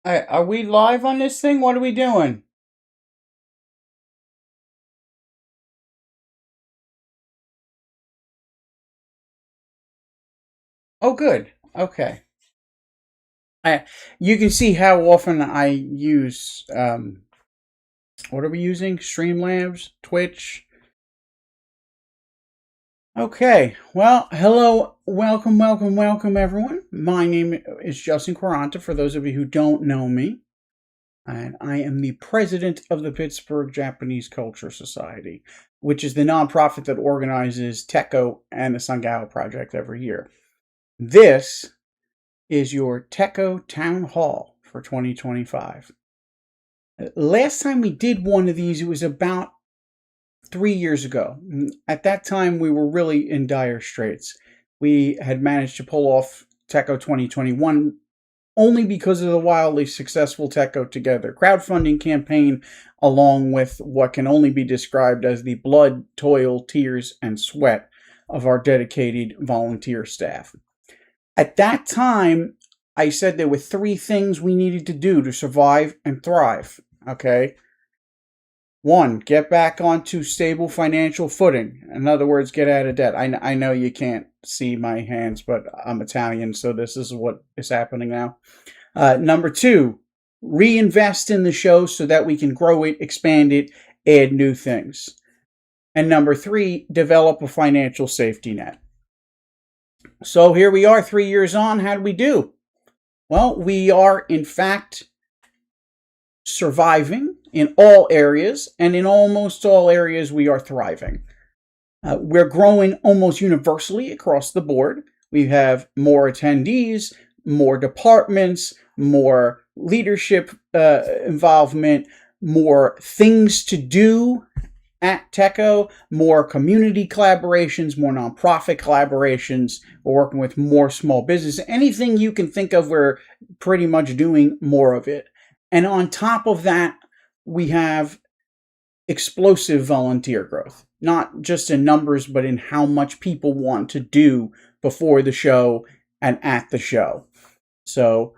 Are we live on this thing? What are we doing? Oh, good. Okay. I, you can see how often I use, what are we using? Streamlabs, Twitch. Okay. Well, hello. Welcome, everyone. My name is Justin Quaranta, for those of you who don't know me. And I am the president of the Pittsburgh Japanese Culture Society, which is the nonprofit that organizes Tekko and the Sangao Project every year. This is your Tekko Town Hall for 2025. Last time we did one of these, it was about 3 years ago. At that time, we were really in dire straits. We had managed to pull off Tekko 2021 only because of the wildly successful Tekko Together crowdfunding campaign, along with what can only be described as the blood, toil, tears, and sweat of our dedicated volunteer staff. At that time, I said there were three things we needed to do to survive and thrive. Okay. One, get back onto stable financial footing. In other words, get out of debt. I know you can't see my hands, but I'm Italian, so this is what is happening now. Number two, reinvest in the show so that we can grow it, expand it, add new things. And number three, develop a financial safety net. So here we are 3 years on. How do we do? Well, we are, in fact, surviving in all areas, and in almost all areas, we are thriving. We're growing almost universally across the board. We have more attendees, more departments, more leadership involvement, more things to do at Tekko, more community collaborations, more nonprofit collaborations. We're working with more small business. Anything you can think of, we're pretty much doing more of it. And on top of that, we have explosive volunteer growth, not just in numbers, but in how much people want to do before the show and at the show. So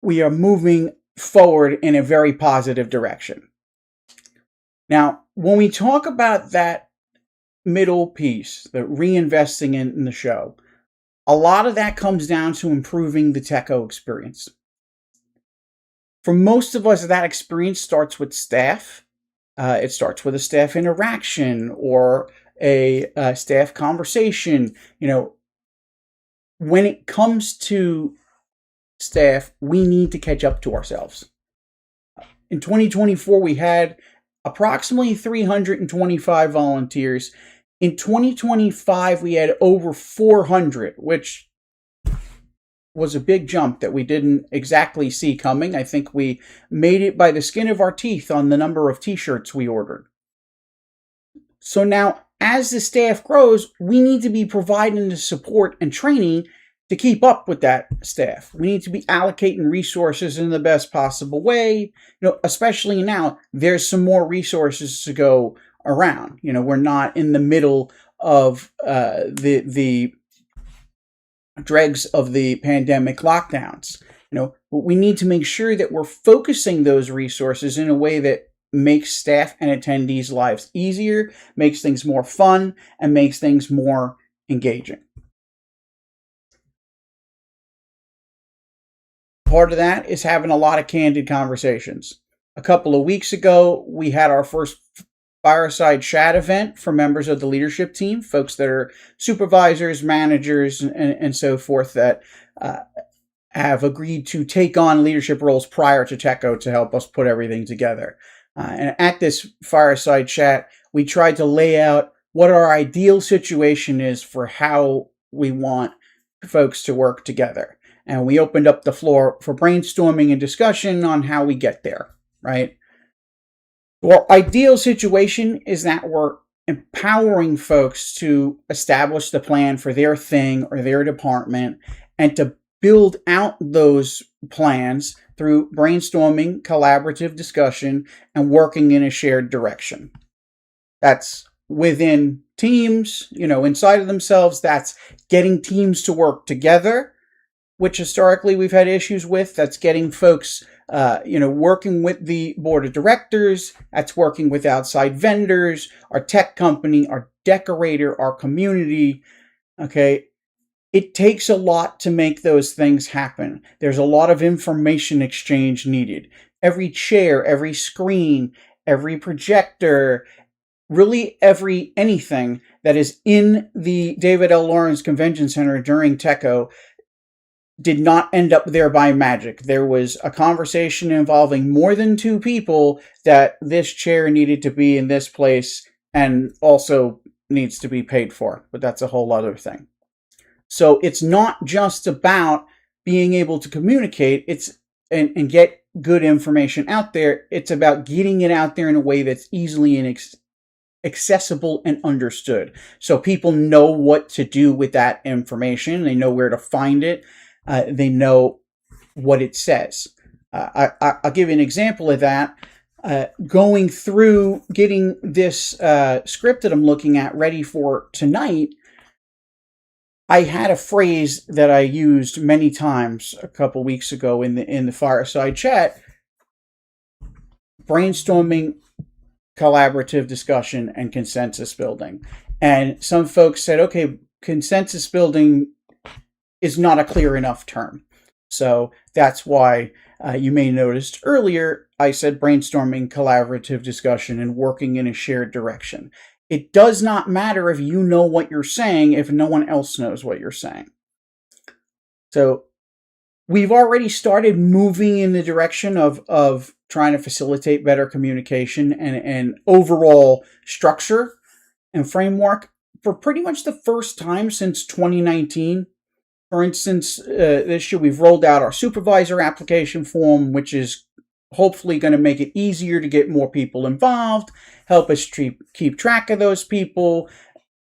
we are moving forward in a very positive direction. Now, when we talk about that middle piece, the reinvesting in the show, a lot of that comes down to improving the Tekko experience. For most of us, that experience starts with staff. It starts with a staff interaction or a staff conversation. When it comes to staff, we need to catch up to ourselves. In 2024, we had approximately 325 volunteers. In 2025, we had over 400, which was a big jump that we didn't exactly see coming. I think we made it by the skin of our teeth on the number of t-shirts we ordered. So now, as the staff grows, we need to be providing the support and training to keep up with that staff. We need to be allocating resources in the best possible way. Especially now, there's some more resources to go around. We're not in the middle of the dregs of the pandemic lockdowns. We need to make sure that we're focusing those resources in a way that makes staff and attendees' lives easier, makes things more fun, and makes things more engaging. Part of that is having a lot of candid conversations. A couple of weeks ago, we had our first fireside chat event for members of the leadership team, folks that are supervisors, managers, and so forth that have agreed to take on leadership roles prior to Tekko to help us put everything together. And at this fireside chat, we tried to lay out what our ideal situation is for how we want folks to work together. And we opened up the floor for brainstorming and discussion on how we get there, right? Our ideal situation is that we're empowering folks to establish the plan for their thing or their department and to build out those plans through brainstorming, collaborative discussion, and working in a shared direction. That's within teams, inside of themselves. That's getting teams to work together. which historically we've had issues with. That's getting folks, working with the board of directors. That's working with outside vendors, our tech company, our decorator, our community. Okay. It takes a lot to make those things happen. There's a lot of information exchange needed. Every chair, every screen, every projector, really anything that is in the David L. Lawrence Convention Center during Tekko did not end up there by magic. There was a conversation involving more than two people that this chair needed to be in this place and also needs to be paid for, but that's a whole other thing. So it's not just about being able to communicate and get good information out there. It's about getting it out there in a way that's easily and accessible and understood. So people know what to do with that information. They know where to find it. They know what it says. I'll give you an example of that. Going through getting this script that I'm looking at ready for tonight, I had a phrase that I used many times a couple weeks ago in the fireside chat: brainstorming, collaborative discussion, and consensus building. And some folks said, okay, consensus building is not a clear enough term. So that's why you may have noticed earlier I said brainstorming, collaborative discussion, and working in a shared direction. It does not matter if you know what you're saying if no one else knows what you're saying. So we've already started moving in the direction of trying to facilitate better communication and overall structure and framework for pretty much the first time since 2019. For instance, this year we've rolled out our supervisor application form, which is hopefully going to make it easier to get more people involved, help us keep track of those people,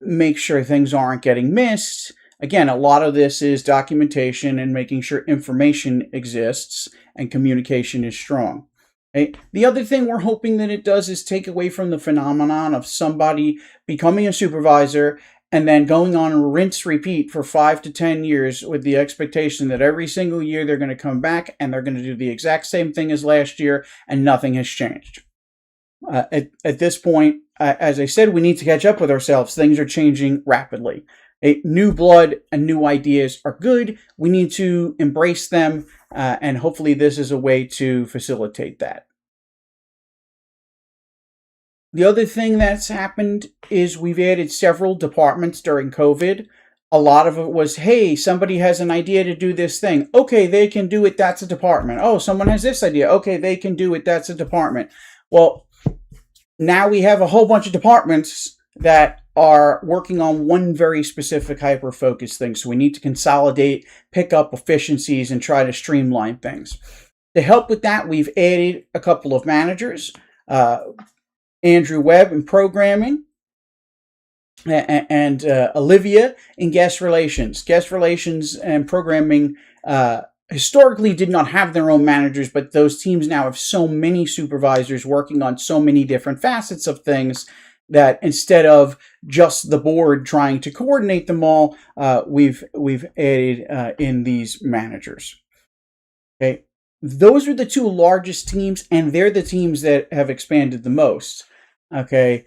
make sure things aren't getting missed. Again, a lot of this is documentation and making sure information exists and communication is strong. Okay? The other thing we're hoping that it does is take away from the phenomenon of somebody becoming a supervisor and then going on and rinse repeat for 5 to 10 years with the expectation that every single year they're going to come back and they're going to do the exact same thing as last year and nothing has changed. At this point, as I said, we need to catch up with ourselves. Things are changing rapidly. New blood and new ideas are good. We need to embrace them, and hopefully this is a way to facilitate that. The other thing that's happened is we've added several departments during COVID. A lot of it was, hey, somebody has an idea to do this thing. Okay, they can do it. That's a department. Oh, someone has this idea. Okay, they can do it. That's a department. Well, now we have a whole bunch of departments that are working on one very specific hyper-focused thing. So we need to consolidate, pick up efficiencies, and try to streamline things. To help with that, we've added a couple of managers. Andrew Webb in programming, and Olivia in guest relations. Guest relations and programming historically did not have their own managers, but those teams now have so many supervisors working on so many different facets of things that instead of just the board trying to coordinate them all, we've added in these managers. Okay. Those are the two largest teams, and they're the teams that have expanded the most. Okay.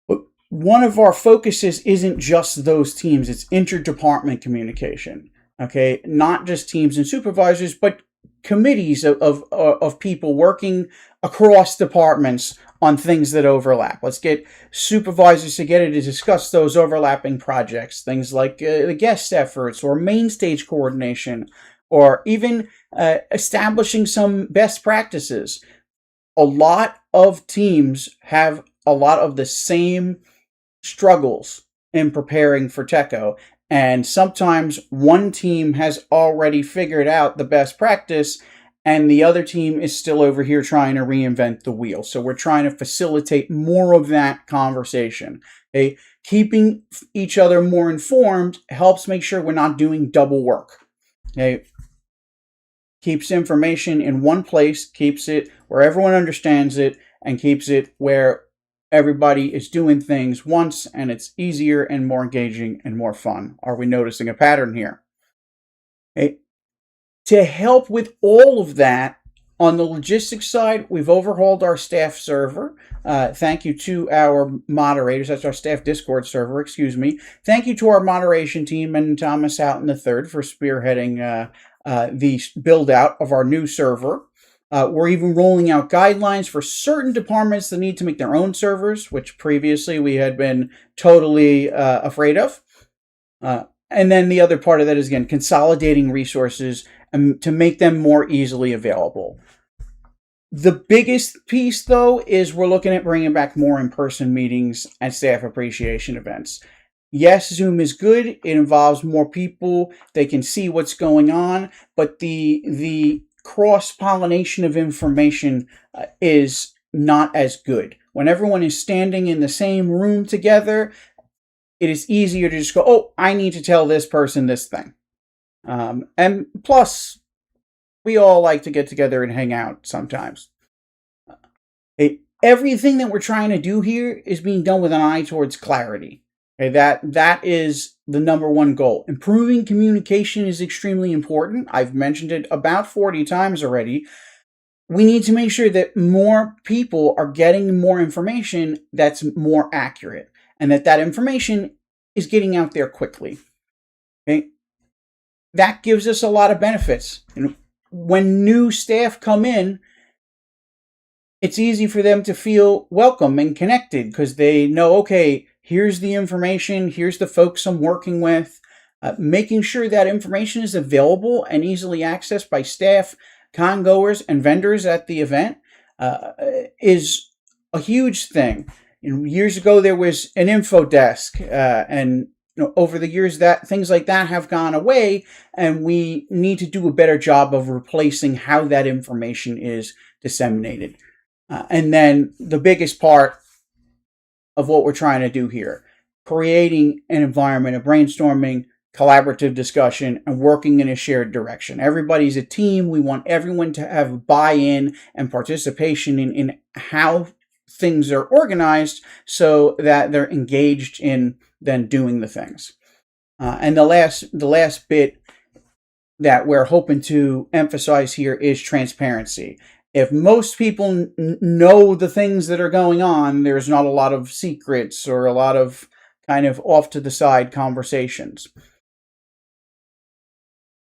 But one of our focuses isn't just those teams, it's interdepartment communication. Okay. Not just teams and supervisors, but committees of people working across departments on things that overlap. Let's get supervisors together to discuss those overlapping projects, things like the guest efforts or main stage coordination, or even establishing some best practices. A lot of teams have a lot of the same struggles in preparing for Tekko, and sometimes one team has already figured out the best practice and the other team is still over here trying to reinvent the wheel. So we're trying to facilitate more of that conversation. Okay? Keeping each other more informed helps make sure we're not doing double work. Okay? Keeps information in one place, keeps it where everyone understands it, and keeps it where everybody is doing things once, and it's easier and more engaging and more fun. Are we noticing a pattern here? Okay. To help with all of that, on the logistics side, we've overhauled our staff server. Thank you to our moderators. That's our staff Discord server, excuse me. Thank you to our moderation team and Thomas Houghton III for spearheading the build out of our new server. We're even rolling out guidelines for certain departments that need to make their own servers, which previously we had been totally afraid of. And then the other part of that is, again, consolidating resources to make them more easily available. The biggest piece, though, is we're looking at bringing back more in-person meetings and staff appreciation events. Yes, Zoom is good. It involves more people. They can see what's going on, but the cross-pollination of information is not as good. When everyone is standing in the same room together, it is easier to just go, oh, I need to tell this person this thing. And plus, we all like to get together and hang out sometimes. Everything that we're trying to do here is being done with an eye towards clarity. Okay, that is the number one goal. Improving communication is extremely important. I've mentioned it about 40 times already. We need to make sure that more people are getting more information that's more accurate, and that information is getting out there quickly. Okay? That gives us a lot of benefits. And when new staff come in, it's easy for them to feel welcome and connected because they know, okay, here's the information, here's the folks I'm working with. Making sure that information is available and easily accessed by staff, con-goers, and vendors at the event is a huge thing. Years ago, there was an info desk, and over the years, that things like that have gone away, and we need to do a better job of replacing how that information is disseminated. And then the biggest part of what we're trying to do here, creating an environment of brainstorming, collaborative discussion, and working in a shared direction. Everybody's a team. We want everyone to have buy-in and participation in how things are organized so that they're engaged in then doing the things. And the last bit that we're hoping to emphasize here is transparency. If most people know the things that are going on, there's not a lot of secrets or a lot of kind of off to the side conversations.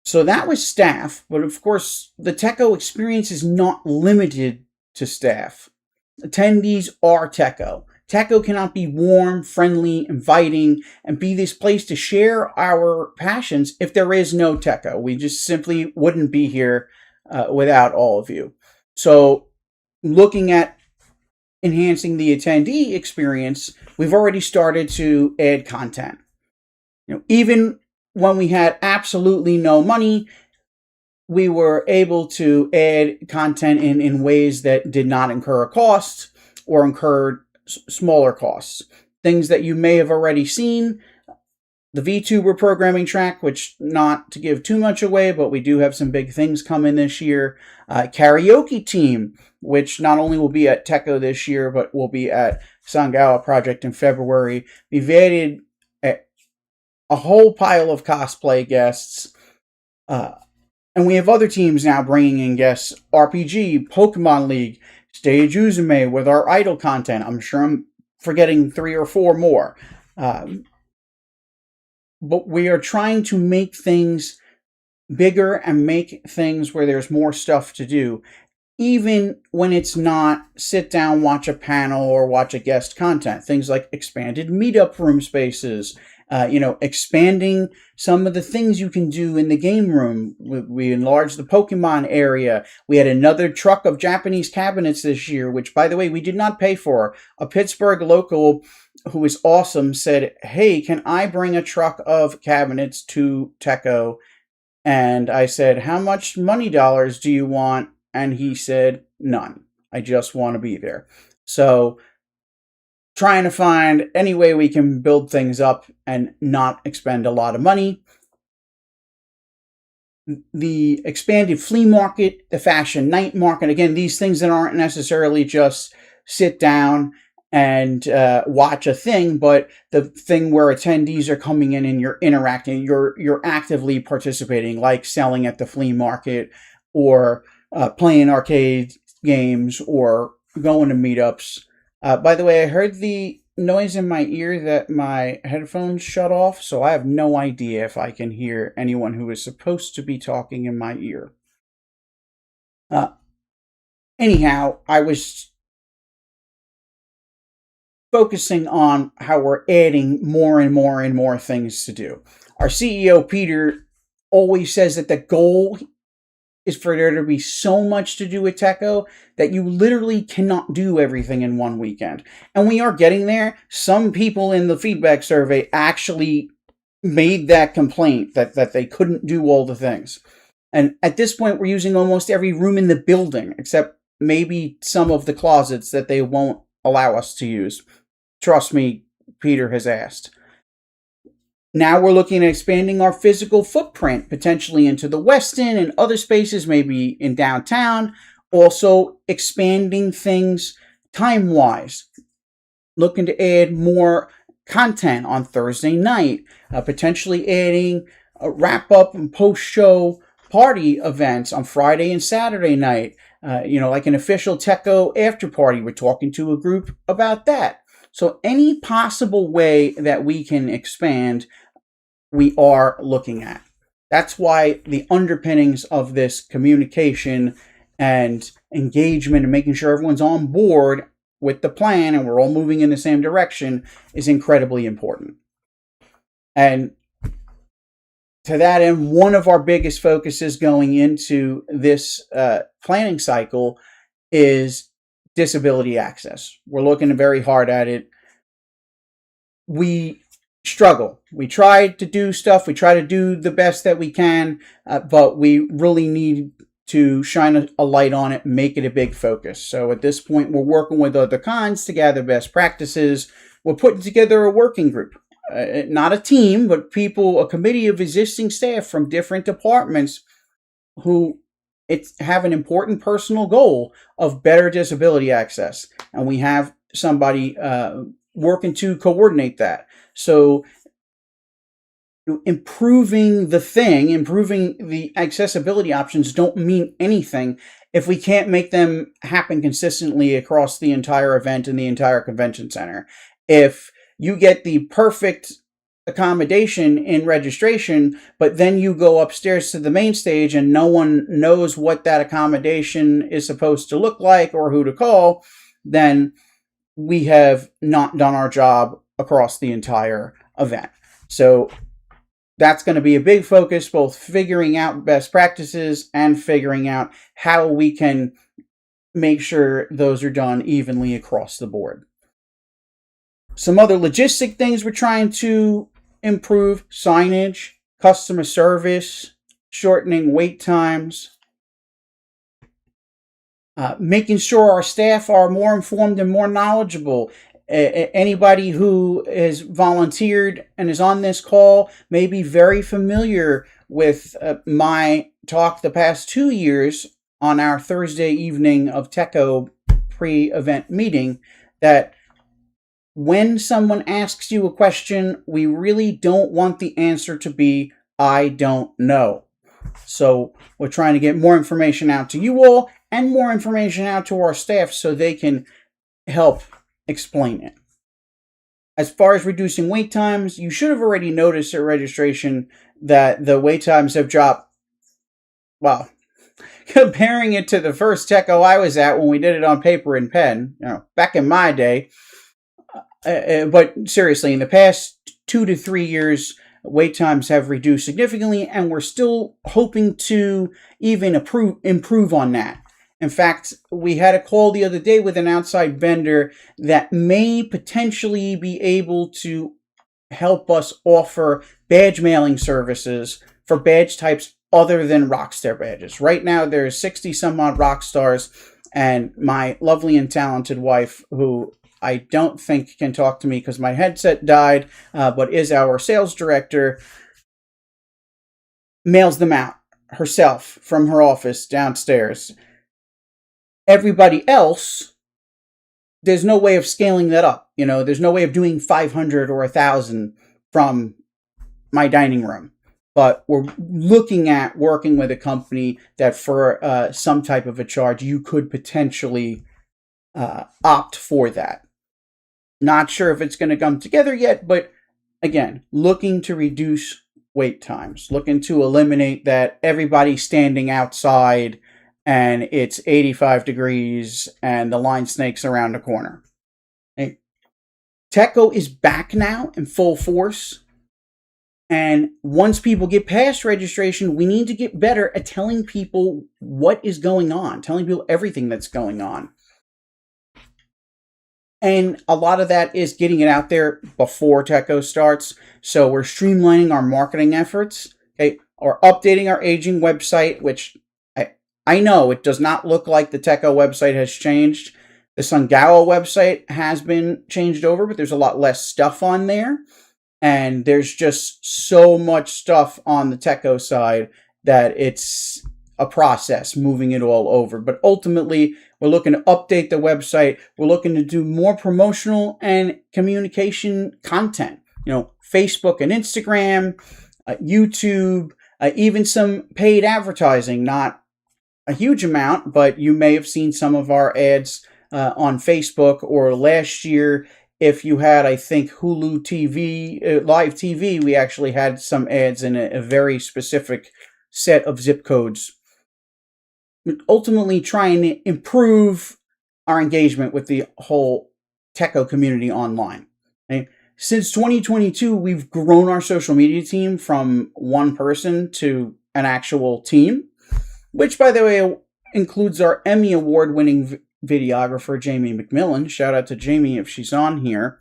So that was staff, but of course, the Tekko experience is not limited to staff. Attendees are Tekko. Tekko cannot be warm, friendly, inviting, and be this place to share our passions if there is no Tekko. We just simply wouldn't be here without all of you. So looking at enhancing the attendee experience, we've already started to add content. Even when we had absolutely no money, we were able to add content in ways that did not incur a cost or incurred smaller costs. Things that you may have already seen. The VTuber programming track, which not to give too much away, but we do have some big things coming this year. Karaoke team, which not only will be at Tekko this year, but will be at Sangawa Project in February. We've added a whole pile of cosplay guests. And we have other teams now bringing in guests. RPG, Pokemon League, Stage Uzume with our idol content. I'm sure I'm forgetting 3 or 4 more. But we are trying to make things bigger and make things where there's more stuff to do, even when it's not sit down, watch a panel, or watch a guest content. Things like expanded meetup room spaces, expanding some of the things you can do in the game room. We enlarged the Pokemon area. We had another truck of Japanese cabinets this year, which, by the way, we did not pay for. A Pittsburgh local who is awesome said, hey, can I bring a truck of cabinets to Tekko? And I said, how much money dollars do you want? And he said, none. I just want to be there. So trying to find any way we can build things up and not expend a lot of money. The expanded flea market, the fashion night market, again, these things that aren't necessarily just sit down and watch a thing, but the thing where attendees are coming in and you're interacting, you're actively participating, like selling at the flea market, or playing arcade games, or going to meetups. By the way, I heard the noise in my ear that my headphones shut off, so I have no idea if I can hear anyone who is supposed to be talking in my ear. Uh, Anyhow, I was focusing on how we're adding more and more and more things to do. Our CEO, Peter, always says that the goal is for there to be so much to do with Tekko that you literally cannot do everything in one weekend. And we are getting there. Some people in the feedback survey actually made that complaint that they couldn't do all the things. And at this point, we're using almost every room in the building, except maybe some of the closets that they won't allow us to use. Trust me, Peter has asked. Now we're looking at expanding our physical footprint, potentially into the Westin and other spaces, maybe in downtown. Also expanding things time-wise. Looking to add more content on Thursday night. Potentially adding a wrap-up and post-show party events on Friday and Saturday night. Like an official Tekko after party. We're talking to a group about that. So any possible way that we can expand, we are looking at. That's why the underpinnings of this communication and engagement and making sure everyone's on board with the plan and we're all moving in the same direction is incredibly important. And to that end, one of our biggest focuses going into this planning cycle is disability access. We're looking very hard at it. We struggle. We try to do stuff. We try to do the best that we can, but we really need to shine a light on it and make it a big focus. So at this point, we're working with other cons to gather best practices. We're putting together a working group. Not a team, but a committee of existing staff from different departments who have an important personal goal of better disability access. And we have somebody working to coordinate that. So improving the accessibility options don't mean anything if we can't make them happen consistently across the entire event and the entire convention center. If you get the perfect accommodation in registration, but then you go upstairs to the main stage and no one knows what that accommodation is supposed to look like or who to call, then we have not done our job across the entire event. So that's going to be a big focus, both figuring out best practices and figuring out how we can make sure those are done evenly across the board. Some other logistic things we're trying to improve: signage, customer service, shortening wait times, making sure our staff are more informed and more knowledgeable. Anybody who has volunteered and is on this call may be very familiar with my talk the past 2 years on our Thursday evening of Tekko pre-event meeting, that when someone asks you a question, we really don't want the answer to be, "I don't know." So we're trying to get more information out to you all and more information out to our staff so they can help explain it. As far as reducing wait times, you should have already noticed at registration that the wait times have dropped. Well, comparing it to the first Tekko I was at when we did it on paper and pen, back in my day. But seriously, in the past 2 to 3 years, wait times have reduced significantly, and we're still hoping to even improve on that. In fact, we had a call the other day with an outside vendor that may potentially be able to help us offer badge mailing services for badge types other than Rockstar badges. Right now, there's 60 some odd Rockstars, and my lovely and talented wife, who I don't think can talk to me because my headset died, but is our sales director, mails them out herself from her office downstairs. Everybody else there's no way of scaling that up. There's no way of doing 500 or 1,000 from my dining room. But we're looking at working with a company that for some type of a charge, you could potentially opt for that. Not sure if it's going to come together yet, but again, looking to reduce wait times, looking to eliminate that everybody standing outside and it's 85 degrees and the line snakes around the corner. Hey, Tekko is back now in full force. And once people get past registration, we need to get better at telling people what is going on, telling people everything that's going on. And a lot of that is getting it out there before Tekko starts. So we're streamlining our marketing efforts, okay, or updating our aging website, which I know it does not look like the Tekko website has changed. The Sungawa website has been changed over, but there's a lot less stuff on there. And there's just so much stuff on the Tekko side that it's a process moving it all over. But ultimately, we're looking to update the website. We're looking to do more promotional and communication content. Facebook and Instagram, YouTube, even some paid advertising. Not a huge amount, but you may have seen some of our ads on Facebook, or last year, if you had, I think, Hulu TV, live TV, we actually had some ads in a very specific set of zip codes. Ultimately, trying to improve our engagement with the whole Tekko community online. Okay? Since 2022, we've grown our social media team from one person to an actual team, which, by the way, includes our Emmy Award-winning videographer, Jamie McMillan. Shout out to Jamie if she's on here.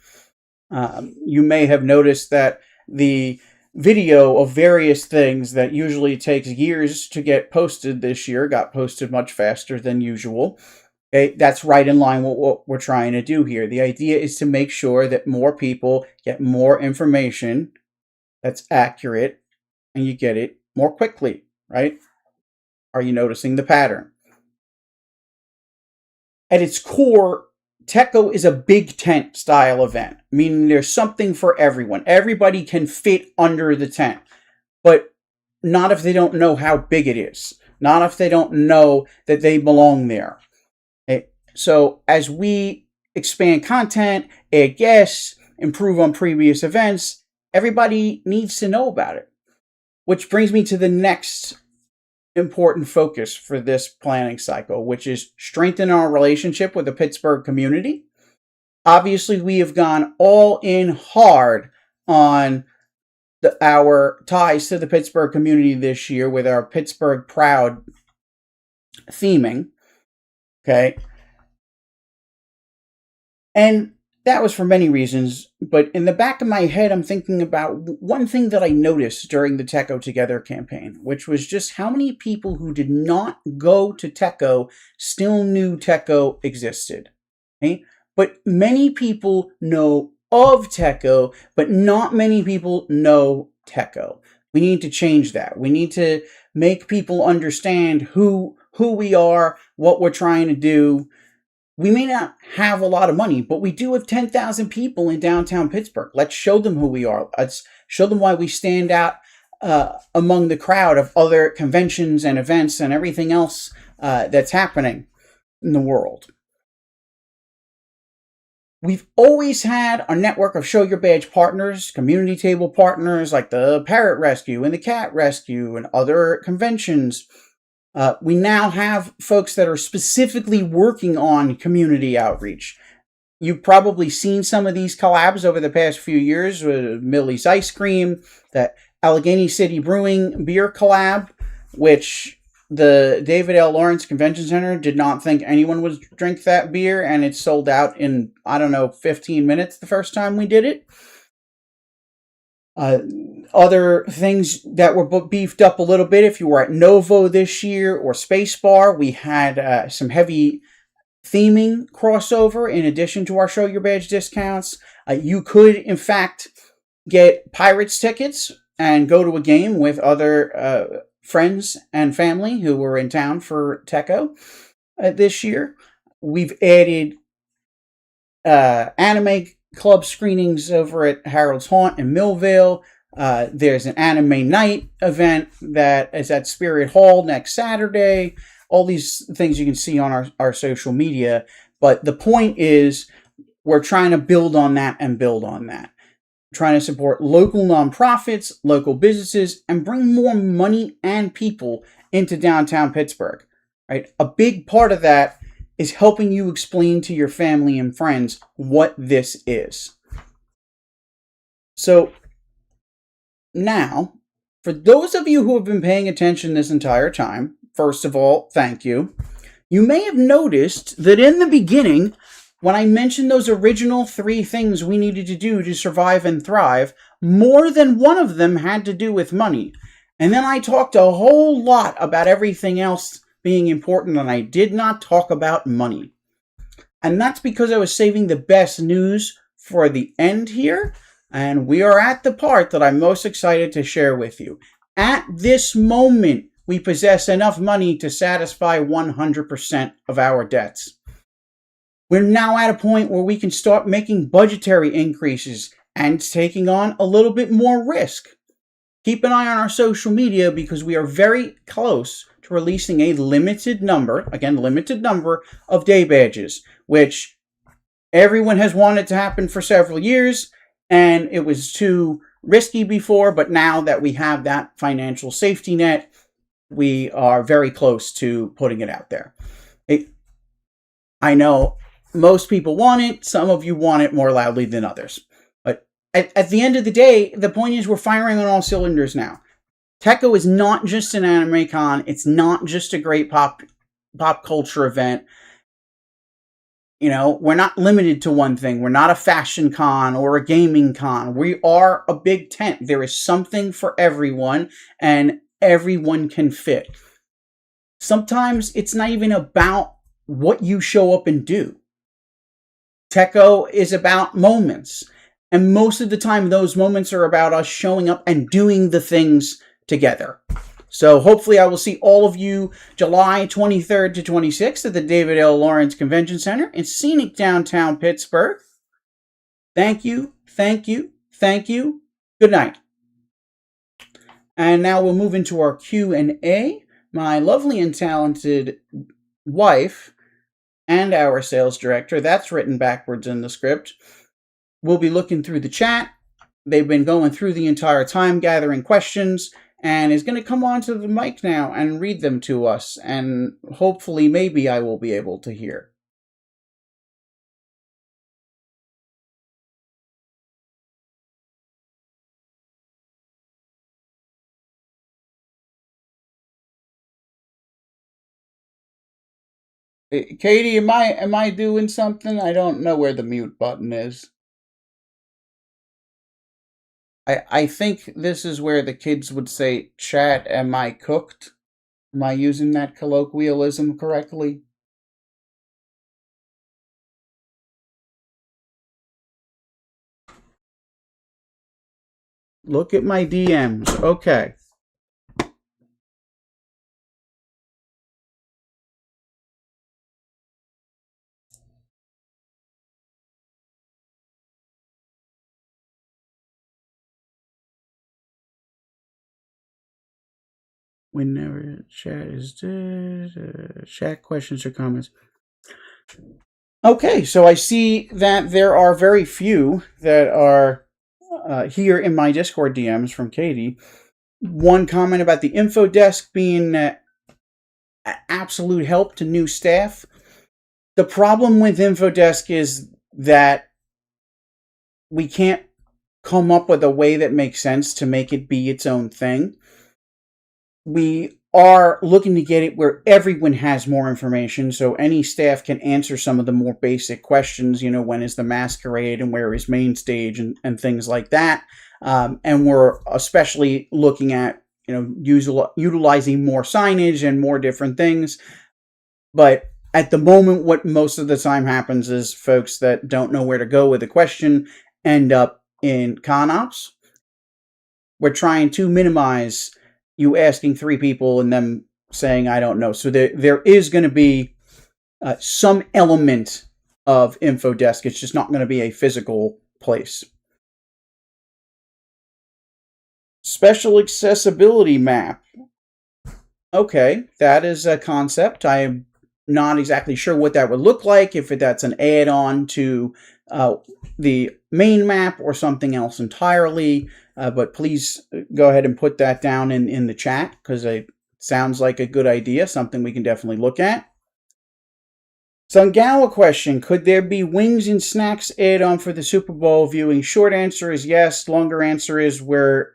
You may have noticed that the video of various things that usually takes years to get posted this year got posted much faster than usual. Okay, that's right in line with what we're trying to do here. The idea is to make sure that more people get more information that's accurate and you get it more quickly, right? Are you noticing the pattern? At its core, Tekko is a big tent style event, meaning there's something for everyone. Everybody can fit under the tent, but not if they don't know how big it is, not if they don't know that they belong there. Okay? So as we expand content, add guests, improve on previous events, everybody needs to know about it. Which brings me to the next important focus for this planning cycle, which is strengthen our relationship with the Pittsburgh community. Obviously, we have gone all in hard on our ties to the Pittsburgh community this year with our Pittsburgh Proud theming. Okay. And that was for many reasons, but in the back of my head, I'm thinking about one thing that I noticed during the Tekko Together campaign, which was just how many people who did not go to Tekko still knew Tekko existed. Okay? But many people know of Tekko, but not many people know Tekko. We need to change that. We need to make people understand who we are, what we're trying to do. We may not have a lot of money, but we do have 10,000 people in downtown Pittsburgh. Let's show them who we are. Let's show them why we stand out among the crowd of other conventions and events and everything else that's happening in the world. We've always had a network of Show Your Badge partners, community table partners like the Parrot Rescue and the Cat Rescue and other conventions. We now have folks that are specifically working on community outreach. You've probably seen some of these collabs over the past few years with Millie's Ice Cream, the Allegheny City Brewing beer collab, which the David L. Lawrence Convention Center did not think anyone would drink that beer, and it sold out in, 15 minutes the first time we did it. Other things that were beefed up a little bit, if you were at Novo this year or Spacebar, we had some heavy theming crossover in addition to our Show Your Badge discounts. You could, in fact, get Pirates tickets and go to a game with other friends and family who were in town for Tekko this year. We've added anime club screenings over at Harold's Haunt in Millvale. There's an anime night event that is at Spirit Hall next Saturday. All these things you can see on our social media. But the point is, we're trying to build on that and build on that. Trying to support local nonprofits, local businesses, and bring more money and people into downtown Pittsburgh. Right? A big part of that is helping you explain to your family and friends what this is. So now, for those of you who have been paying attention this entire time, first of all, thank you. You may have noticed that in the beginning, when I mentioned those original 3 things we needed to do to survive and thrive, more than one of them had to do with money. And then I talked a whole lot about everything else being important, and I did not talk about money. And that's because I was saving the best news for the end here, and we are at the part that I'm most excited to share with you. At this moment, we possess enough money to satisfy 100% of our debts. We're now at a point where we can start making budgetary increases and taking on a little bit more risk. Keep an eye on our social media because we are very close to releasing a limited number of day badges, which everyone has wanted to happen for several years, and it was too risky before, but now that we have that financial safety net, we are very close to putting it out there. I know most people want it. Some of you want it more loudly than others. But at the end of the day, the point is we're firing on all cylinders now. Tekko is not just an anime con. It's not just a great pop culture event. You know, we're not limited to one thing. We're not a fashion con or a gaming con. We are a big tent. There is something for everyone, and everyone can fit. Sometimes it's not even about what you show up and do. Tekko is about moments. And most of the time, those moments are about us showing up and doing the things together. So hopefully I will see all of you July 23rd to 26th at the David L. Lawrence Convention Center in scenic downtown Pittsburgh. Thank you, thank you, thank you. Good night. And now we'll move into our Q&A. My lovely and talented wife and our sales director, that's written backwards in the script, will be looking through the chat. They've been going through the entire time, gathering questions, and is going to come onto the mic now and read them to us, and hopefully maybe I will be able to hear. Katie, am I doing something? I don't know where the mute button is. I think this is where the kids would say, "Chat, am I cooked?" Am I using that colloquialism correctly? Look at my DMs. Okay. Whenever chat is dead, chat questions or comments. Okay, so I see that there are very few that are here in my Discord DMs from Katie. One comment about the info desk being absolute help to new staff. The problem with InfoDesk is that we can't come up with a way that makes sense to make it be its own thing. We are looking to get it where everyone has more information, so any staff can answer some of the more basic questions, you know, when is the masquerade and where is main stage and things like that. And we're especially looking at, you know, utilizing more signage and more different things. But at the moment, what most of the time happens is folks that don't know where to go with a question end up in con ops. We're trying to minimize you asking 3 people and them saying, I don't know. So there is going to be some element of info desk. It's just not going to be a physical place. Special accessibility map. Okay, that is a concept. I'm not exactly sure what that would look like, if that's an add-on to the main map or something else entirely. But please go ahead and put that down in the chat, because it sounds like a good idea, something we can definitely look at. Sangawa question, could there be wings and snacks add-on for the Super Bowl viewing? Short answer is yes. Longer answer is we're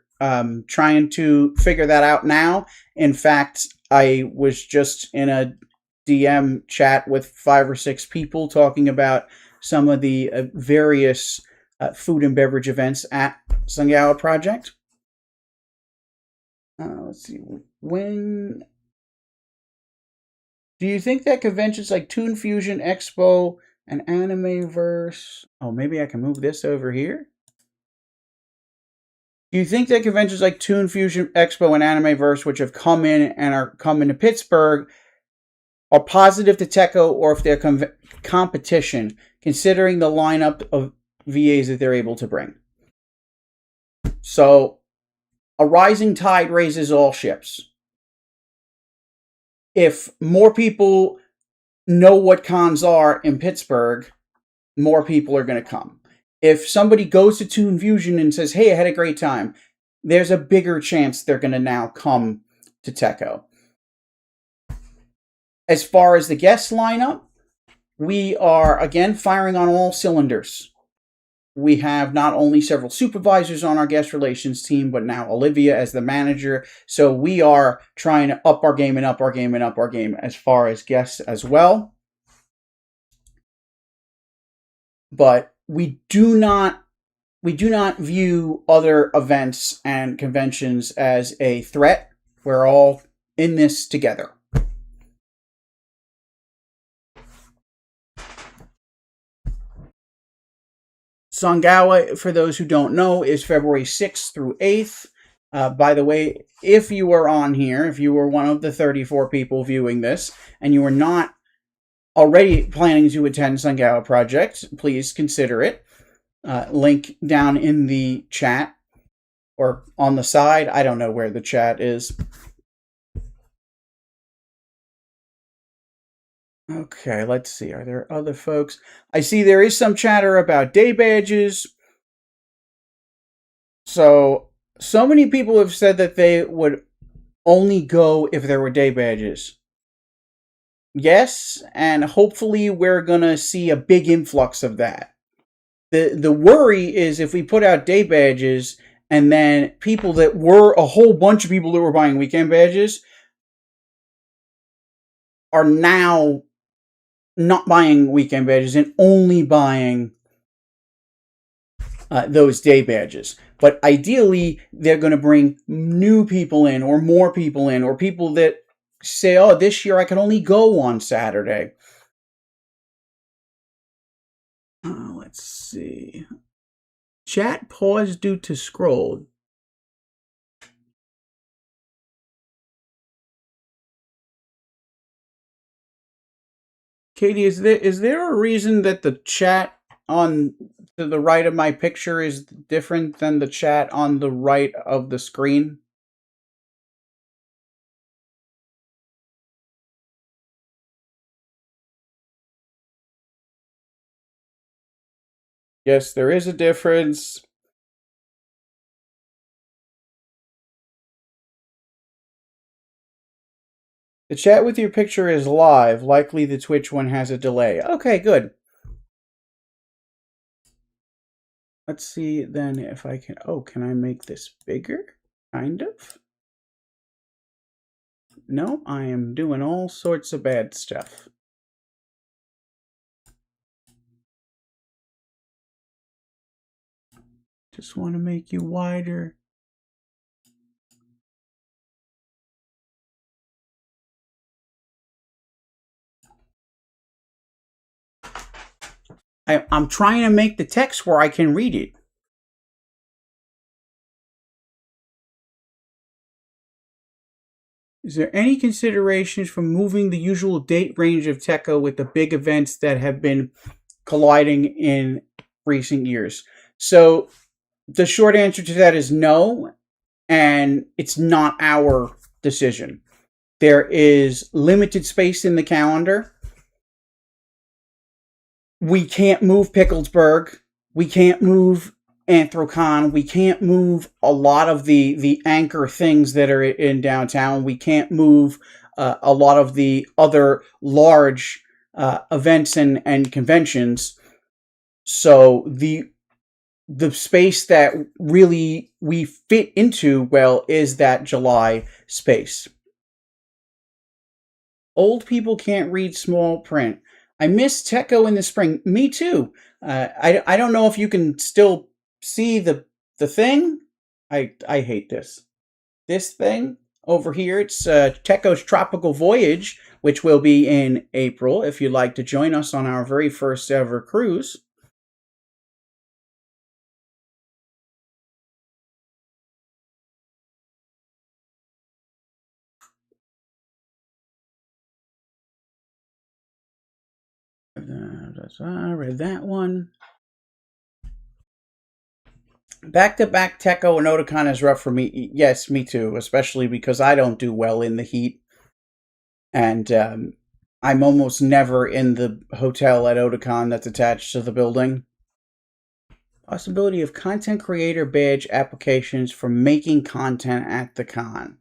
trying to figure that out now. In fact, I was just in a DM chat with 5 or 6 people talking about some of the various food and beverage events at Sangawa Project. Let's see. When do you think that conventions like Toon Fusion Expo and Animeverse... Oh, maybe I can move this over here? Do you think that conventions like Toon Fusion Expo and Animeverse, which have come in and are coming to Pittsburgh, are positive to Tekko, or if they're competition, considering the lineup of VAs that they're able to bring? So, a rising tide raises all ships. If more people know what cons are in Pittsburgh, more people are going to come. If somebody goes to Toon Fusion and says, hey, I had a great time, there's a bigger chance they're going to now come to Tekko. As far as the guest lineup, we are, again, firing on all cylinders. We have not only several supervisors on our guest relations team, but now Olivia as the manager. So we are trying to up our game and up our game and up our game as far as guests as well. But we do not view other events and conventions as a threat. We're all in this together. Sangawa, for those who don't know, is February 6th through 8th. By the way, if you were on here, if you were one of the 34 people viewing this, and you were not already planning to attend Sangawa Project, please consider it. Link down in the chat, or on the side. I don't know where the chat is. Okay, let's see. Are there other folks? I see there is some chatter about day badges. So many people have said that they would only go if there were day badges. Yes, and hopefully we're going to see a big influx of that. The worry is if we put out day badges and then people that were, a whole bunch of people that were buying weekend badges are now not buying weekend badges and only buying those day badges. But ideally, they're going to bring new people in, or more people in, or people that say, oh, this year I can only go on Saturday. Let's see. Chat paused due to scroll. Katie, is there a reason that the chat on to the right of my picture is different than the chat on the right of the screen? Yes, there is a difference. The chat with your picture is live. Likely the Twitch one has a delay. Okay, good. Let's see then if I can... Oh, can I make this bigger? Kind of. No, I am doing all sorts of bad stuff. Just want to make you wider. I'm trying to make the text where I can read it. Is there any considerations for moving the usual date range of Tekko with the big events that have been colliding in recent years. So the short answer to that is no, and it's not our decision. There is limited space in the calendar. We can't move Picklesburg. We can't move Anthrocon. We can't move a lot of the anchor things that are in downtown. We can't move a lot of the other large events and conventions. So the space that really we fit into well is that July space. Old people can't read small print. I miss Tekko in the spring. Me too. I don't know if you can still see the thing. I hate this. This thing over here. It's Tekko's Tropical Voyage, which will be in April. If you'd like to join us on our very first ever cruise. I read that one. Back-to-back Tekko and Otakon is rough for me. Yes, me too, especially because I don't do well in the heat. And I'm almost never in the hotel at Otakon that's attached to the building. Possibility of content creator badge applications for making content at the con.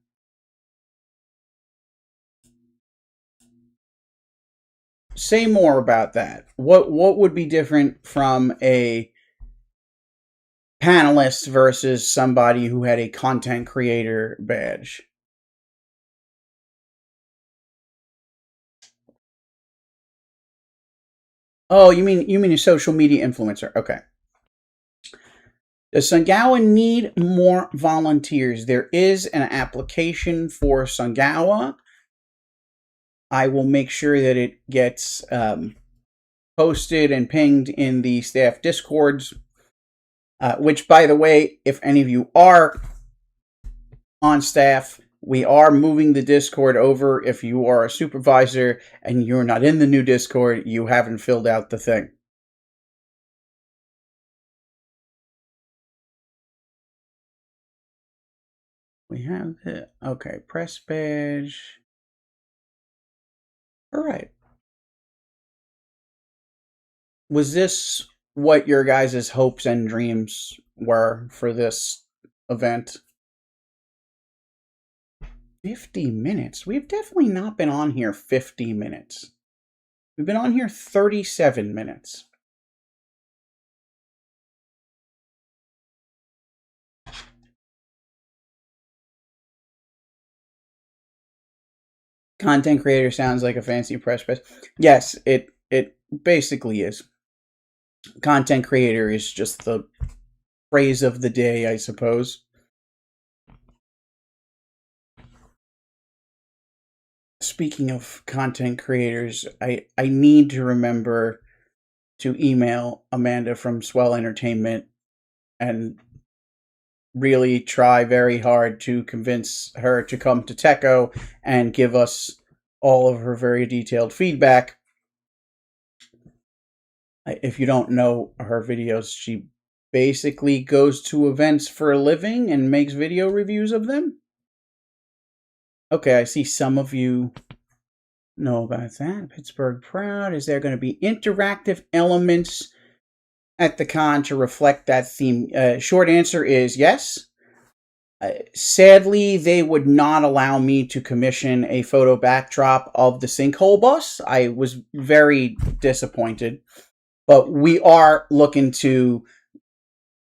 Say more about that. What would be different from a panelist versus somebody who had a content creator badge? Oh, you mean a social media influencer? Okay. Does Sungawa need more volunteers? There is an application for Sungawa. I will make sure that it gets posted and pinged in the staff discords. Which, by the way, if any of you are on staff, we are moving the Discord over. If you are a supervisor and you're not in the new Discord, you haven't filled out the thing. We have the, okay, press badge. All right. Was this what your guys' hopes and dreams were for this event? 50 minutes? We've definitely not been on here 50 minutes. We've been on here 37 minutes. Content creator sounds like a fancy press pass. Yes, it basically is. Content creator is just the phrase of the day, I suppose. Speaking of content creators, I need to remember to email Amanda from Swell Entertainment and really try very hard to convince her to come to Tekko and give us all of her very detailed feedback. If you don't know her videos, she basically goes to events for a living and makes video reviews of them. Okay, I see some of you know about that. Pittsburgh Proud. Is there going to be interactive elements at the con to reflect that theme? Short answer is yes. Sadly, they would not allow me to commission a photo backdrop of the sinkhole bus. I was very disappointed. But we are looking to,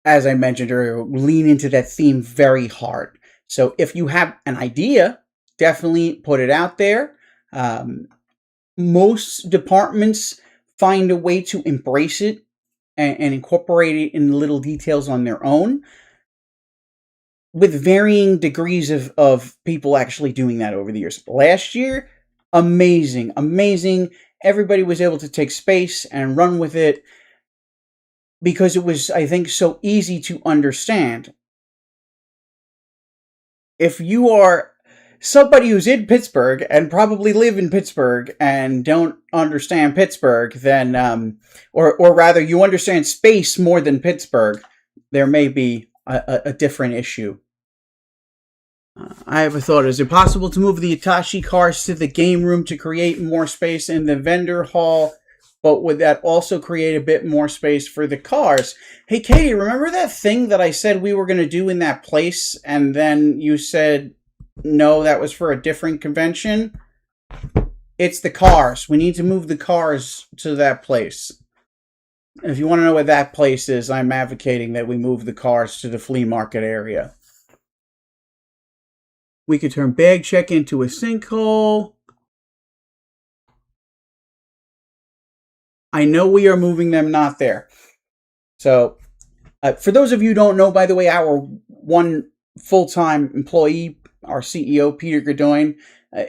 as I mentioned earlier, lean into that theme very hard. So if you have an idea, definitely put it out there. Most departments find a way to embrace it and incorporate it in little details on their own, with varying degrees of people actually doing that over the years. Last year, amazing. Everybody was able to take space and run with it because it was, I think, so easy to understand. If you are somebody who's in Pittsburgh and probably live in Pittsburgh and don't understand Pittsburgh, then, or rather, you understand space more than Pittsburgh, there may be a different issue. I have a thought. Is it possible to move the Itachi cars to the game room to create more space in the vendor hall? But would that also create a bit more space for the cars? Hey, Katie, remember that thing that I said we were going to do in that place? And then you said, no, that was for a different convention? It's the cars. We need to move the cars to that place. And if you want to know what that place is, I'm advocating that we move the cars to the flea market area. We could turn bag check into a sinkhole. I know we are moving them not there. So, for those of you who don't know, by the way, our one full-time employee, our CEO, Peter Godoyne,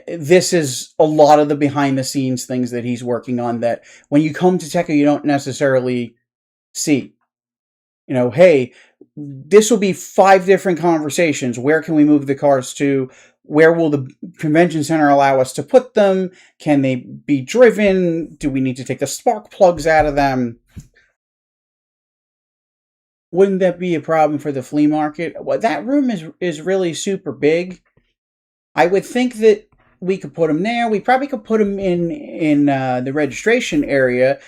this is a lot of the behind-the-scenes things that he's working on that when you come to Tekko, you don't necessarily see. You know, hey, this will be 5 different conversations. Where can we move the cars to? Where will the convention center allow us to put them? Can they be driven? Do we need to take the spark plugs out of them? Wouldn't that be a problem for the flea market? Well, that room is really super big. I would think that we could put them there. We probably could put them in the registration area,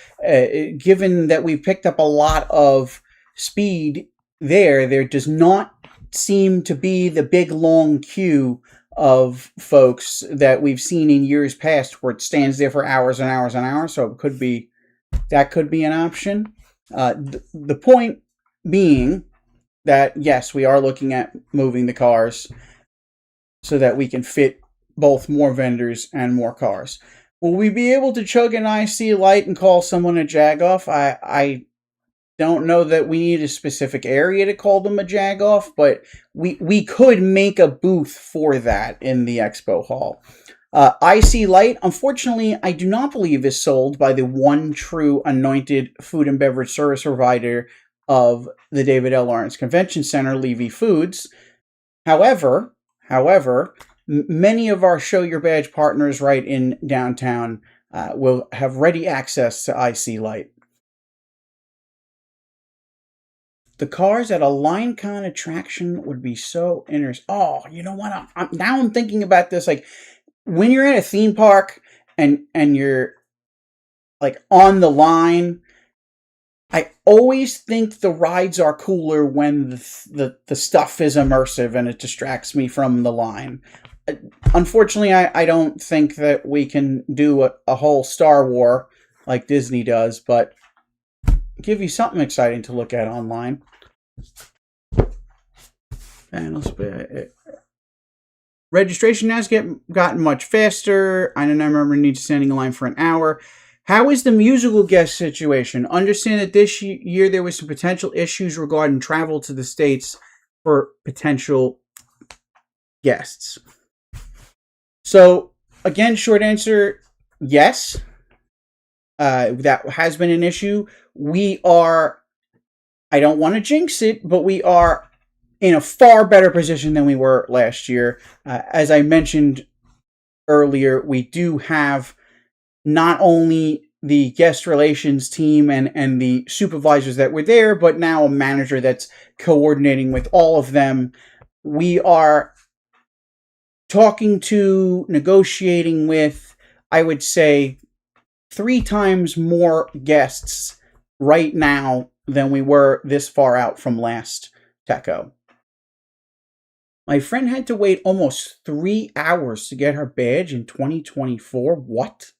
given that we've picked up a lot of speed there. There does not seem to be the big long queue of folks that we've seen in years past where it stands there for hours and hours and hours. So that could be an option. The point being that, yes, we are looking at moving the cars so that we can fit both more vendors and more cars. Will we be able to chug an IC light and call someone a jagoff? I don't know that we need a specific area to call them a jagoff, but we could make a booth for that in the expo hall. IC Light, unfortunately, I do not believe is sold by the one true anointed food and beverage service provider of the David L. Lawrence Convention Center, Levy Foods. However, many of our Show Your Badge partners right in downtown will have ready access to IC Light. The cars at a LineCon attraction would be so interesting. Oh, you know what? Now I'm thinking about this. Like, when you're at a theme park and you're, like, on the line, I always think the rides are cooler when the stuff is immersive and it distracts me from the line. Unfortunately, I don't think that we can do a whole Star War like Disney does, but give you something exciting to look at online. Registration has gotten much faster. I don't remember need to standing in line for an hour. How is the musical guest situation? Understand that this year there was some potential issues regarding travel to the States for potential guests. So, again, short answer, yes. That has been an issue. We are, I don't want to jinx it, but we are in a far better position than we were last year. As I mentioned earlier, we do have not only the guest relations team and the supervisors that were there, but now a manager that's coordinating with all of them. We are talking to, negotiating with, I would say, 3 times more guests right now than we were this far out from last Tekko. My friend had to wait almost 3 hours to get her badge in 2024. What?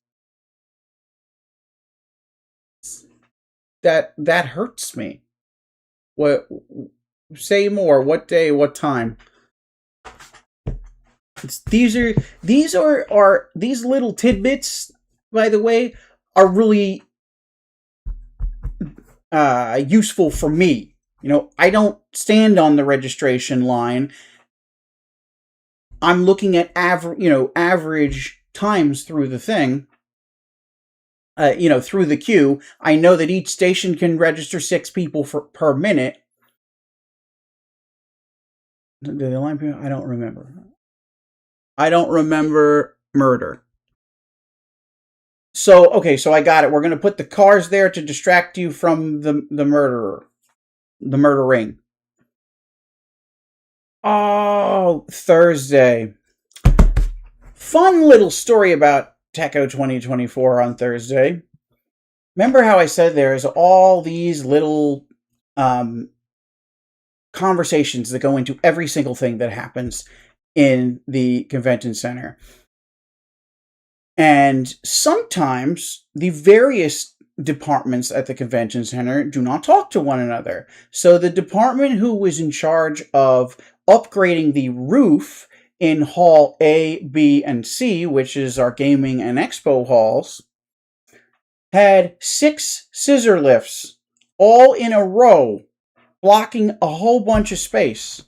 That hurts me. What? Say more. What day? What time? These little tidbits, by the way, are really useful for me. You know, I don't stand on the registration line. I'm looking at average times through the thing. Through the queue. I know that each station can register 6 people per minute. The line, I don't remember. I don't remember murder. So, okay, so I got it. We're going to put the cars there to distract you from the murderer, the murdering. Oh, Thursday. Fun little story about Tekko 2024 on Thursday. Remember how I said there's all these little conversations that go into every single thing that happens in the convention center. And sometimes the various departments at the convention center do not talk to one another. So the department who was in charge of upgrading the roof in Hall A, B, and C, which is our gaming and expo halls, had 6 scissor lifts all in a row, blocking a whole bunch of space.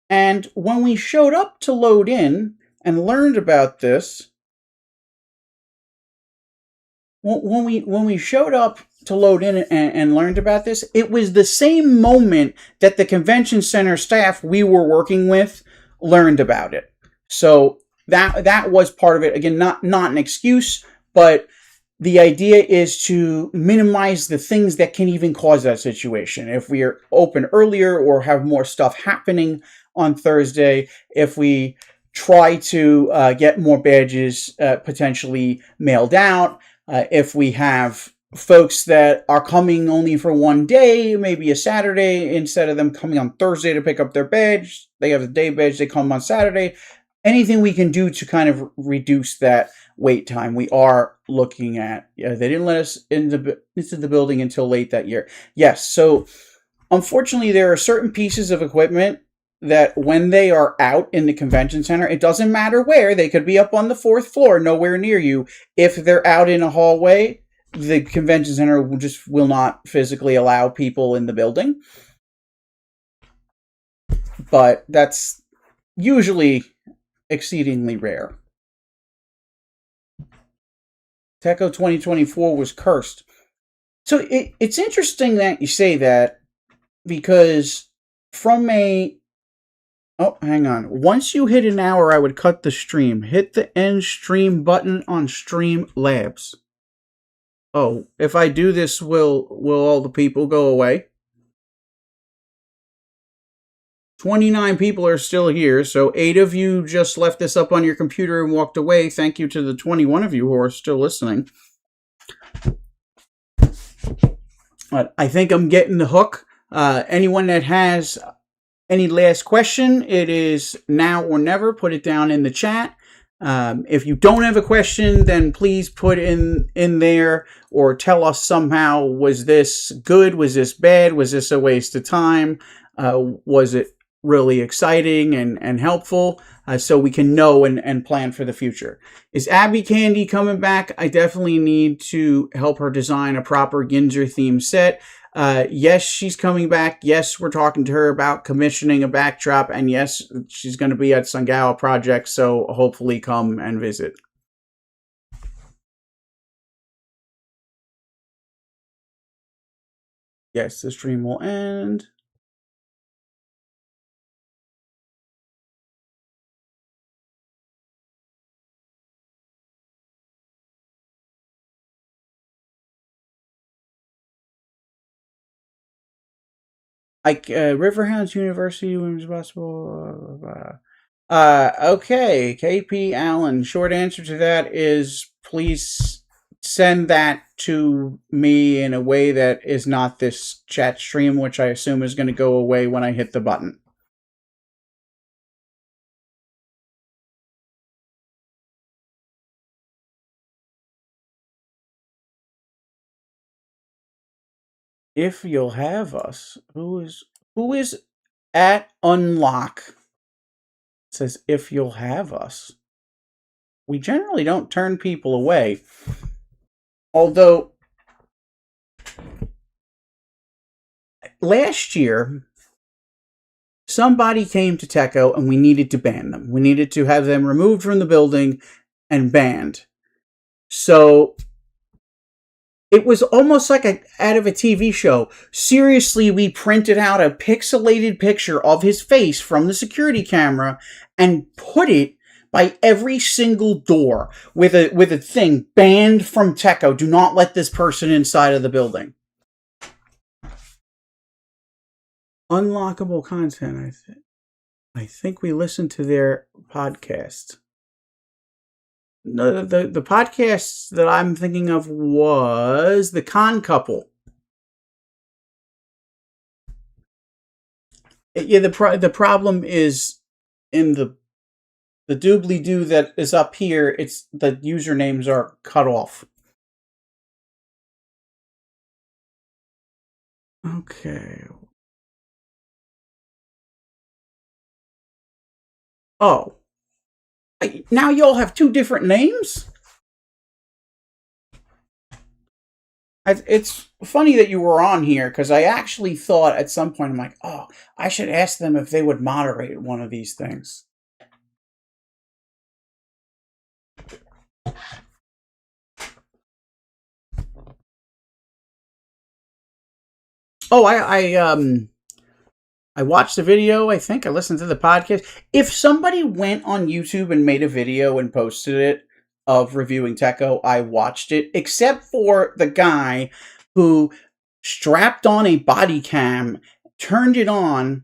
And when we showed up to load in and learned about this, when we showed up to load in and learned about this, it was the same moment that the convention center staff we were working with learned about it. So that was part of it. Again, not an excuse, but the idea is to minimize the things that can even cause that situation. If we are open earlier or have more stuff happening on Thursday, if we try to get more badges potentially mailed out, if we have folks that are coming only for one day, maybe a Saturday, instead of them coming on Thursday to pick up their badge, they have the day badge, they come on Saturday. Anything we can do to kind of reduce that wait time, we are looking at. They didn't let us into the building until late that year. Yes, so unfortunately, there are certain pieces of equipment that when they are out in the convention center, it doesn't matter where, they could be up on the 4th floor, nowhere near you. If they're out in a hallway, the convention center will not physically allow people in the building. But that's usually exceedingly rare. Tekko 2024 was cursed. So it's interesting that you say that, because from a... Oh, hang on. Once you hit an hour, I would cut the stream. Hit the end stream button on Streamlabs. Oh, if I do this, will all the people go away? 29 people are still here, so 8 of you just left this up on your computer and walked away. Thank you to the 21 of you who are still listening. But I think I'm getting the hook. Anyone that has any last question, it is now or never. Put it down in the chat. If you don't have a question, then please put in there or tell us somehow, was this good? Was this bad? Was this a waste of time? Was it really exciting and helpful? So we can know and plan for the future. Is Abby Candy coming back? I definitely need to help her design a proper Ginzer theme set. Yes, she's coming back. Yes, we're talking to her about commissioning a backdrop. And yes, she's going to be at Sangawa Project, so hopefully come and visit. Yes, the stream will end. Like Riverhounds University Women's Basketball. Okay, KP Allen. Short answer to that is please send that to me in a way that is not this chat stream, which I assume is going to go away when I hit the button. If you'll have us, who is at unlock? It says if you'll have us. We generally don't turn people away. Although last year somebody came to Tekko and we needed to ban them. We needed to have them removed from the building and banned. So It was almost like out of a TV show. Seriously, we printed out a pixelated picture of his face from the security camera and put it by every single door with a thing banned from Tekko. Do not let this person inside of the building. Unlockable content, I think we listened to their podcast. No, the podcast that I'm thinking of was the Con Couple. Yeah, the problem is in the doobly-doo that is up here. It's the usernames are cut off. Okay. Oh. Now y'all have two different names? It's funny that you were on here, because I actually thought at some point, I'm like, oh, I should ask them if they would moderate one of these things. Oh, I watched the video. I think I listened to the podcast. If somebody went on YouTube and made a video and posted it of reviewing Tekko, I watched it, except for the guy who strapped on a body cam, turned it on,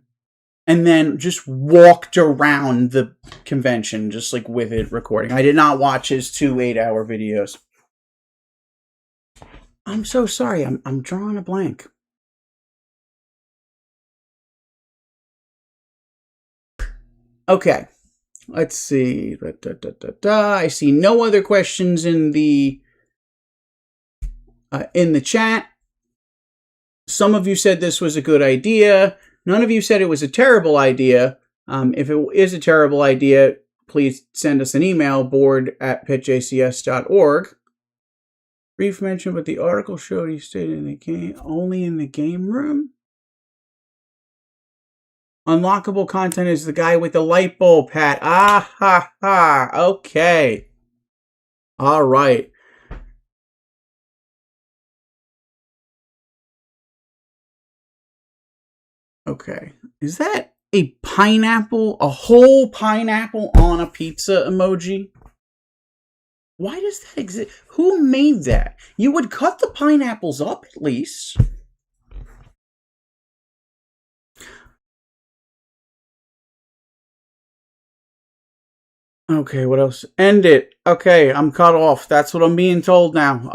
and then just walked around the convention just like with it recording. I did not watch his 2 8-hour videos. I'm so sorry. I'm drawing a blank. Okay, let's see. I see no other questions in the chat. Some of you said this was a good idea. None of you said it was a terrible idea. If it is a terrible idea, please send us an email, board@pitchacs.org. Brief mention, but the article showed he stayed in the game, only in the game room. Unlockable content is the guy with the light bulb hat. Ah, ha, ha. Okay. All right. Okay. Is that a pineapple? A whole pineapple on a pizza emoji? Why does that exist? Who made that? You would cut the pineapples up at least. Okay, what else? End it. Okay, I'm cut off. That's what I'm being told now. All right.